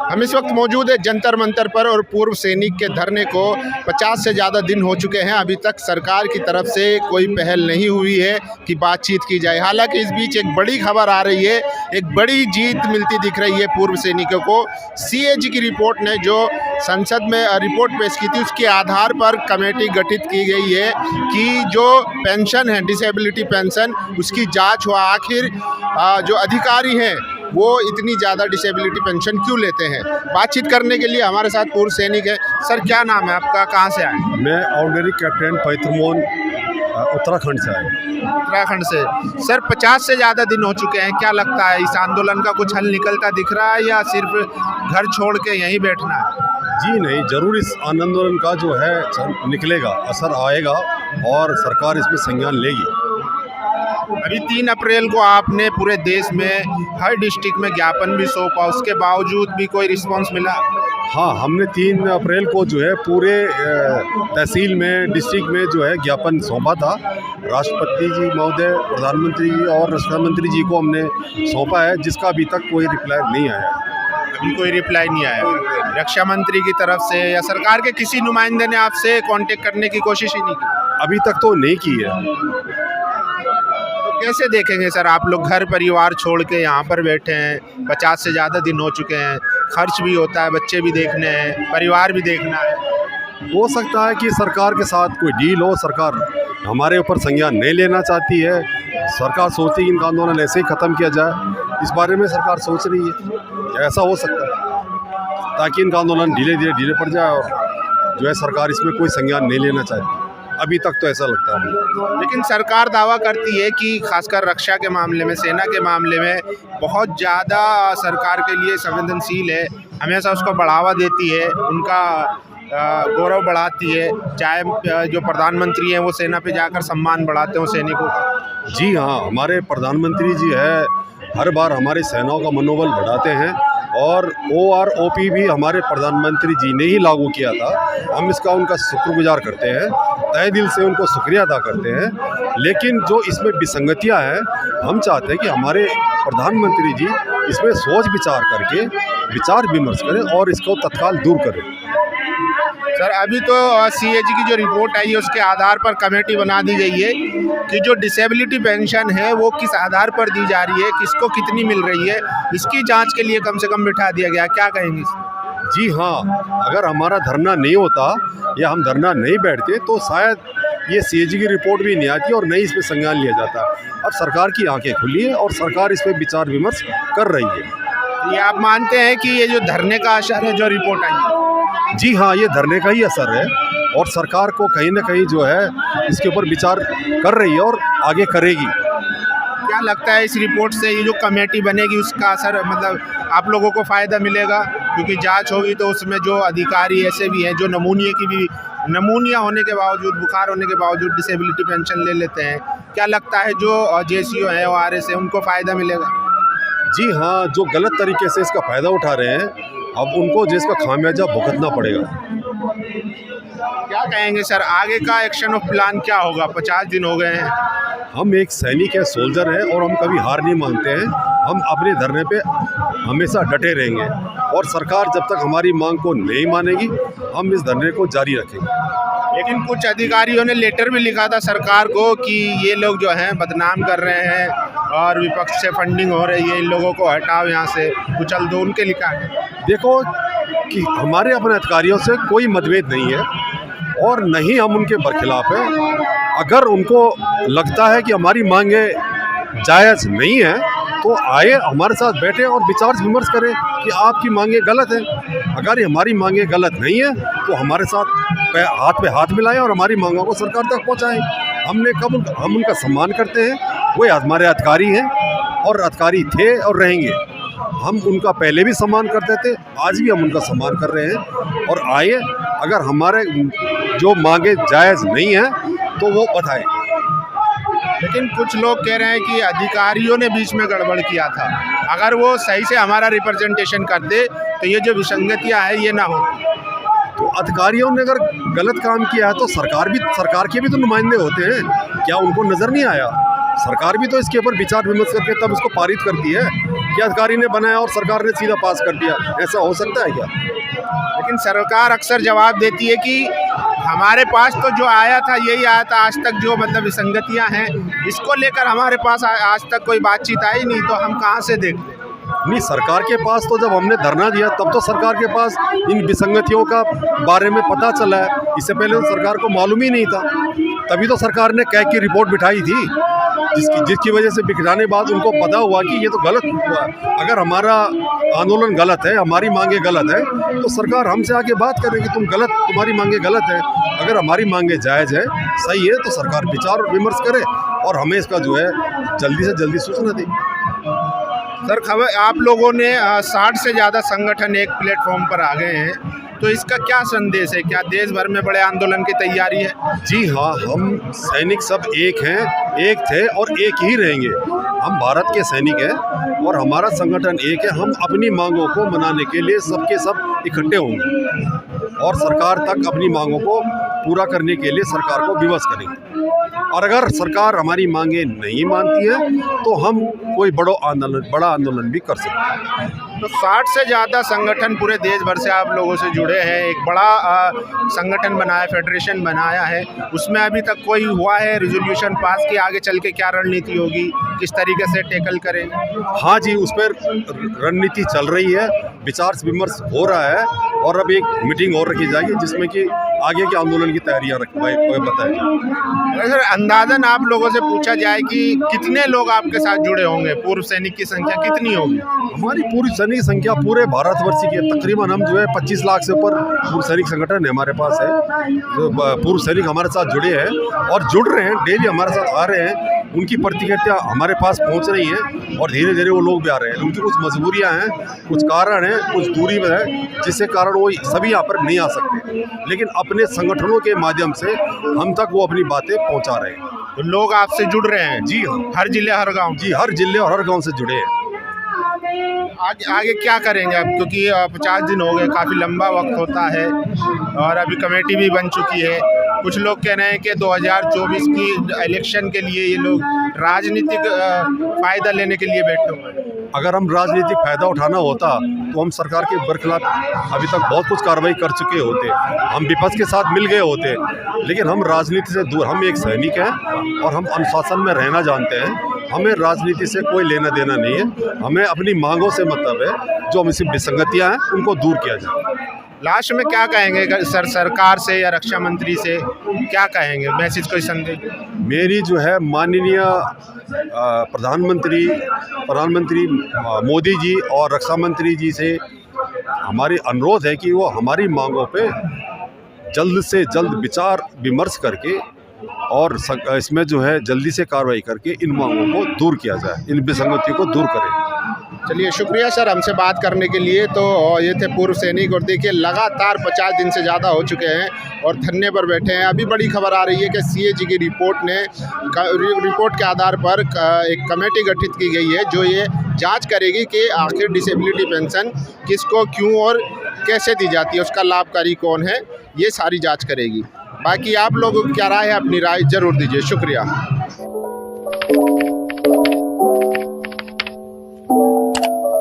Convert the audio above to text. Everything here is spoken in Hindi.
हम इस वक्त मौजूद है जंतर मंतर पर और पूर्व सैनिक के धरने को 50 से ज़्यादा दिन हो चुके हैं। अभी तक सरकार की तरफ से कोई पहल नहीं हुई है कि बातचीत की जाए। हालांकि इस बीच एक बड़ी खबर आ रही है, एक बड़ी जीत मिलती दिख रही है पूर्व सैनिकों को। सीएजी की रिपोर्ट ने जो संसद में रिपोर्ट पेश की थी, उसके आधार पर कमेटी गठित की गई है कि जो पेंशन है, डिसेबिलिटी पेंशन, उसकी जाँच हो आखिर जो अधिकारी हैं वो इतनी ज़्यादा डिसेबिलिटी पेंशन क्यों लेते हैं। बातचीत करने के लिए हमारे साथ पूर्व सैनिक है। सर, क्या नाम है आपका, कहाँ से आए? मैं ऑर्डिनरी कैप्टन पैतृमोन उत्तराखंड से आया। उत्तराखंड से। सर, 50 से ज़्यादा दिन हो चुके हैं, क्या लगता है इस आंदोलन का कुछ हल निकलता दिख रहा है या सिर्फ घर छोड़ के यहीं बैठना है? जी नहीं, ज़रूर इस आंदोलन का जो है निकलेगा, असर आएगा और सरकार इसमें संज्ञान लेगी। अभी 3 अप्रैल को आपने पूरे देश में हर डिस्ट्रिक्ट में ज्ञापन भी सौंपा, उसके बावजूद भी कोई रिस्पांस मिला? हाँ, हमने 3 अप्रैल को जो है पूरे तहसील में, डिस्ट्रिक्ट में जो है ज्ञापन सौंपा था। राष्ट्रपति जी महोदय, प्रधानमंत्री जी और रक्षा मंत्री जी को हमने सौंपा है, जिसका अभी तक कोई रिप्लाई नहीं आया। अभी कोई रिप्लाई नहीं आया रक्षा मंत्री की तरफ से या सरकार के किसी नुमाइंदे ने आपसे कांटेक्ट करने की कोशिश ही नहीं की? अभी तक तो नहीं की है। कैसे देखेंगे सर, आप लोग घर परिवार छोड़ के यहाँ पर बैठे हैं, 50 से ज़्यादा दिन हो चुके हैं, खर्च भी होता है, बच्चे भी देखने हैं, परिवार भी देखना है। हो सकता है कि सरकार के साथ कोई डील हो, सरकार हमारे ऊपर संज्ञान नहीं लेना चाहती है, सरकार सोचती है कि इनका आंदोलन ऐसे ही ख़त्म किया जाए। इस बारे में सरकार सोच रही है, ऐसा हो सकता है, ताकि इनका आंदोलन ढीले पड़ जाए और जो है सरकार इसमें कोई संज्ञान नहीं लेना चाहती। अभी तक तो ऐसा लगता है। लेकिन सरकार दावा करती है कि खासकर रक्षा के मामले में, सेना के मामले में बहुत ज़्यादा सरकार के लिए संवेदनशील है, हमेशा उसको बढ़ावा देती है, उनका गौरव बढ़ाती है। चाहे जो प्रधानमंत्री हैं वो सेना पे जाकर सम्मान बढ़ाते हो सैनिकों का। जी हाँ, हमारे प्रधानमंत्री जी है, हर बार हमारी सेनाओं का मनोबल बढ़ाते हैं और OROP भी हमारे प्रधानमंत्री जी ने ही लागू किया था। हम इसका उनका शुक्रगुजार करते हैं, तहे दिल से उनको शुक्रिया अदा करते हैं। लेकिन जो इसमें विसंगतियां हैं, हम चाहते हैं कि हमारे प्रधानमंत्री जी इसमें सोच विचार करके विचार विमर्श करें और इसको तत्काल दूर करें। सर, अभी तो सीएजी की जो रिपोर्ट आई है उसके आधार पर कमेटी बना दी गई है कि जो डिसेबिलिटी पेंशन है वो किस आधार पर दी जा रही है, किसको कितनी मिल रही है, इसकी जांच के लिए कम से कम बिठा दिया गया। क्या कहेंगे? जी हाँ, अगर हमारा धरना नहीं होता या हम धरना नहीं बैठते तो शायद ये सीएजी की रिपोर्ट भी नहीं आती और नहीं इस पर संज्ञान लिया जाता। अब सरकार की आंखें खुली है और सरकार इस पर विचार विमर्श कर रही है। ये आप मानते हैं कि ये जो धरने का असर है जो रिपोर्ट आई है? जी हाँ, ये धरने का ही असर है और सरकार को कहीं ना कहीं जो है इसके ऊपर विचार कर रही है और आगे करेगी। क्या लगता है इस रिपोर्ट से ये जो कमेटी बनेगी उसका असर, मतलब आप लोगों को फ़ायदा मिलेगा? क्योंकि जांच होगी तो उसमें जो अधिकारी ऐसे भी हैं जो नमूनिया होने के बावजूद, बुखार होने के बावजूद डिसेबिलिटी पेंशन ले लेते हैं। क्या लगता है जो JCO है, ORS है, उनको फ़ायदा मिलेगा? जी हाँ, जो गलत तरीके से इसका फ़ायदा उठा रहे हैं, अब उनको जिसका खामियाजा भुगतना पड़ेगा। क्या कहेंगे सर, आगे का एक्शन ऑफ प्लान क्या होगा? 50 दिन हो गए हैं। हम एक सैनिक है, सोल्जर है और हम कभी हार नहीं मानते हैं। हम अपने धरने पे हमेशा डटे रहेंगे और सरकार जब तक हमारी मांग को नहीं मानेगी हम इस धरने को जारी रखेंगे। लेकिन कुछ अधिकारियों ने लेटर भी लिखा था सरकार को कि ये लोग जो हैं बदनाम कर रहे हैं और विपक्ष से फंडिंग हो रही है, इन लोगों को हटाओ, यहाँ से कुचल दो, उनके लिखा है। देखो कि हमारे अपने अधिकारियों से कोई मतभेद नहीं है और नहीं हम उनके बरखिलाफ हैं। अगर उनको लगता है कि हमारी मांगें जायज़ नहीं है तो आए, हमारे साथ बैठे और विचार विमर्श करें कि आपकी मांगें गलत हैं। अगर ये हमारी मांगें गलत नहीं है तो हमारे साथ हाथ पे हाथ मिलाएं और हमारी मांगों को सरकार तक पहुंचाएं। हम उनका सम्मान करते हैं, वो हमारे अधिकारी हैं और अधिकारी थे और रहेंगे। हम उनका पहले भी सम्मान करते थे, आज भी हम उनका सम्मान कर रहे हैं। और आइए, अगर हमारे जो मांगे जायज़ नहीं हैं तो वो बताएं। लेकिन कुछ लोग कह रहे हैं कि अधिकारियों ने बीच में गड़बड़ किया था, अगर वो सही से हमारा रिप्रेजेंटेशन करते तो ये जो विसंगतियां हैं ये ना हो। तो अधिकारियों ने अगर गलत काम किया है तो सरकार के भी तो नुमाइंदे होते हैं, क्या उनको नज़र नहीं आया? सरकार भी तो इसके ऊपर विचार विमर्श करके तब उसको पारित करती है। कि अधिकारी ने बनाया और सरकार ने सीधा पास कर दिया। ऐसा हो सकता है क्या? लेकिन सरकार अक्सर जवाब देती है कि हमारे पास तो जो आया था यही आया था, आज तक जो मतलब विसंगतियां हैं इसको लेकर हमारे पास आज तक कोई बातचीत आई नहीं, तो हम कहाँ से देखते? नहीं, सरकार के पास तो जब हमने धरना दिया तब तो सरकार के पास इन विसंगतियों का बारे में पता चला है। इससे पहले तो सरकार को मालूम ही नहीं था, तभी तो सरकार ने कैग की रिपोर्ट बिठाई थी, जिसकी वजह से बिठाने बाद उनको पता हुआ कि ये तो गलत हुआ। अगर हमारा आंदोलन गलत है, हमारी मांगे गलत है, तो सरकार हमसे आके बात करे कि तुम्हारी मांगे गलत है। अगर हमारी मांगे जायज़ है, सही है, तो सरकार विचार विमर्श करे और हमें इसका जो है जल्दी से जल्दी सूचना दे। सर, खबर आप लोगों ने 60 से ज़्यादा संगठन एक प्लेटफॉर्म पर आ गए हैं, तो इसका क्या संदेश है? क्या देश भर में बड़े आंदोलन की तैयारी है? जी हाँ, हम सैनिक सब एक हैं, एक थे और एक ही रहेंगे। हम भारत के सैनिक हैं और हमारा संगठन एक है। हम अपनी मांगों को मनाने के लिए सबके सब इकट्ठे होंगे और सरकार तक अपनी मांगों को पूरा करने के लिए सरकार को विवश करेंगे। और अगर सरकार हमारी मांगे नहीं मानती है तो हम कोई बड़ा आंदोलन भी कर सकते हैं। तो 60 से ज़्यादा संगठन पूरे देश भर से आप लोगों से जुड़े हैं, एक बड़ा संगठन बनाया, फेडरेशन बनाया है, उसमें अभी तक कोई हुआ है रिजोल्यूशन पास कि आगे चल के क्या रणनीति होगी, किस तरीके से टैकल करेंगे? हाँ जी, उस पर रणनीति चल रही है, विचार विमर्श हो रहा है और अब एक मीटिंग और रखी जाएगी जिसमें कि आगे के आंदोलन की तैयारियां बताई। सर, अंदाजन आप लोगों से पूछा जाए कि कितने लोग आपके साथ जुड़े होंगे, पूर्व सैनिक की संख्या कितनी होगी? हमारी पूरी सैनिक संख्या पूरे भारतवर्ष की है, तकरीबन हम जो है 25 लाख से ऊपर पूर्व सैनिक संगठन हमारे पास है, जो पूर्व सैनिक हमारे साथ जुड़े हैं और जुड़ रहे हैं, डेली हमारे साथ आ रहे हैं। उनकी प्रतिक्रिया हमारे पास पहुंच रही है और धीरे धीरे वो लोग भी आ रहे हैं। उनकी कुछ मजबूरियां हैं, कुछ कारण हैं, कुछ दूरी में है, जिससे कारण वो सभी यहाँ पर नहीं आ सकते, लेकिन अपने संगठनों के माध्यम से हम तक वो अपनी बातें पहुँचा रहे हैं। तो लोग आपसे जुड़ रहे हैं? जी हाँ, हर जिले हर गाँव? जी, हर जिले और हर गाँव से जुड़े हैं। आगे क्या करेंगे अब, क्योंकि 50 दिन हो गए, काफ़ी लंबा वक्त होता है और अभी कमेटी भी बन चुकी है। कुछ लोग कह रहे हैं कि 2024 की इलेक्शन के लिए ये लोग राजनीतिक फ़ायदा लेने के लिए बैठे हुए हैं। अगर हम राजनीतिक फ़ायदा उठाना होता तो हम सरकार के बरखिलाफ अभी तक बहुत कुछ कार्रवाई कर चुके होते, हम विपक्ष के साथ मिल गए होते, लेकिन हम राजनीति से दूर, हम एक सैनिक हैं और हम अनुशासन में रहना जानते हैं। हमें राजनीति से कोई लेना देना नहीं है, हमें अपनी मांगों से मतलब है, जो हमें विसंगतियाँ हैं उनको दूर किया जाए। लास्ट में क्या कहेंगे सरकार से या रक्षा मंत्री से, क्या कहेंगे, मैसेज, कोई संदेश? मेरी जो है माननीय प्रधानमंत्री मोदी जी और रक्षा मंत्री जी से हमारी अनुरोध है कि वो हमारी मांगों पे जल्द से जल्द विचार विमर्श करके और इसमें जो है जल्दी से कार्रवाई करके इन मांगों को दूर किया जाए, इन विसंगतियों को दूर करें। चलिए, शुक्रिया सर हमसे बात करने के लिए। तो ये थे पूर्व सैनिक और देखिए लगातार 50 दिन से ज़्यादा हो चुके हैं और धरने पर बैठे हैं। अभी बड़ी खबर आ रही है कि CAG की रिपोर्ट के आधार पर एक कमेटी गठित की गई है जो ये जांच करेगी कि आखिर डिसेबिलिटी पेंशन किसको, क्यों और कैसे दी जाती है, उसका लाभकारी कौन है, ये सारी जाँच करेगी। बाकी आप लोग क्या राय है, अपनी राय ज़रूर दीजिए। शुक्रिया।